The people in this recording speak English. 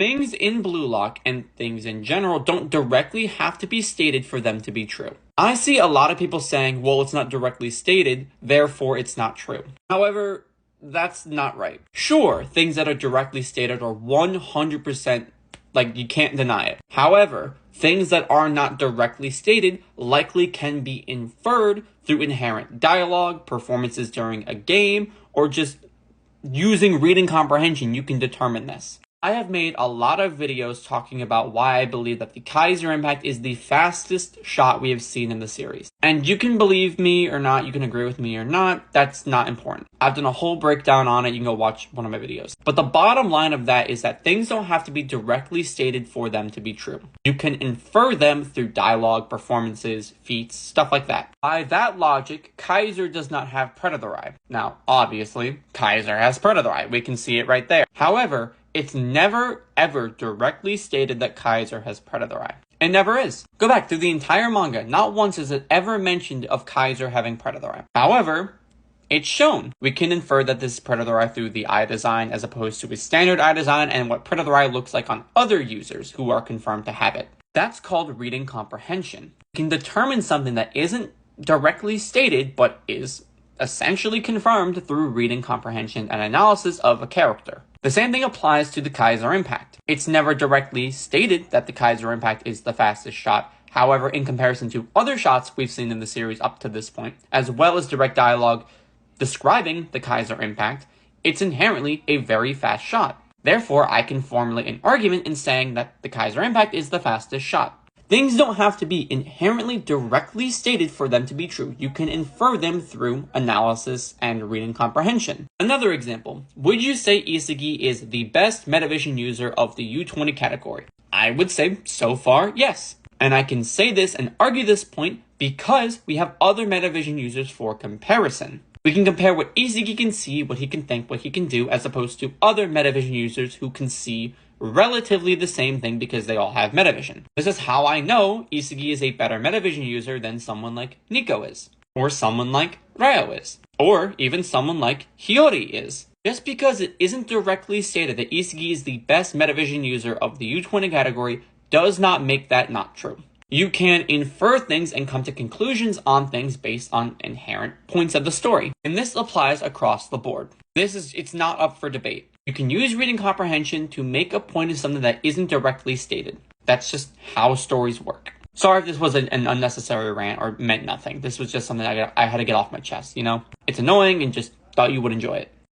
Things in Blue Lock and things in general don't directly have to be stated for them to be true. I see a lot of people saying, well, it's not directly stated, therefore it's not true. However, that's not right. Sure, things that are directly stated are 100%, like, you can't deny it. However, things that are not directly stated likely can be inferred through inherent dialogue, performances during a game, or just using reading comprehension. You can determine this. I have made a lot of videos talking about why I believe that the Kaiser impact is the fastest shot we have seen in the series. And you can believe me or not, you can agree with me or not, that's not important. I've done a whole breakdown on it, you can go watch one of my videos. But the bottom line of that is that things don't have to be directly stated for them to be true. You can infer them through dialogue, performances, feats, stuff like that. By that logic, Kaiser does not have Predator Eye. Now, obviously, Kaiser has Predator Eye. We can see it right there. However, it's never, ever directly stated that Kaiser has Predator Eye. It never is. Go back through the entire manga. Not once is it ever mentioned of Kaiser having Predator Eye. However, it's shown. We can infer that this is Predator Eye through the eye design as opposed to his standard eye design and what Predator Eye looks like on other users who are confirmed to have it. That's called reading comprehension. You can determine something that isn't directly stated but is essentially confirmed through reading comprehension and analysis of a character. The same thing applies to the Kaiser impact. It's never directly stated that the Kaiser impact is the fastest shot. However, in comparison to other shots we've seen in the series up to this point, as well as direct dialogue describing the Kaiser impact, it's inherently a very fast shot. Therefore, I can formulate an argument in saying that the Kaiser impact is the fastest shot. Things don't have to be inherently directly stated for them to be true. You can infer them through analysis and reading comprehension. Another example, would you say Isagi is the best Metavision user of the U20 category? I would say, so far, yes. And I can say this and argue this point because we have other Metavision users for comparison. We can compare what Isagi can see, what he can think, what he can do, as opposed to other Metavision users who can see relatively the same thing because they all have Metavision. This is how I know Isagi is a better Metavision user than someone like Nico is, or someone like Ryo is, or even someone like Hiyori is. Just because it isn't directly stated that Isagi is the best Metavision user of the U20 category does not make that not true. You can infer things and come to conclusions on things based on inherent points of the story. And this applies across the board. It's not up for debate. You can use reading comprehension to make a point of something that isn't directly stated. That's just how stories work. Sorry if this was an unnecessary rant or meant nothing. This was just something I had to get off my chest, you know? It's annoying and just thought you would enjoy it.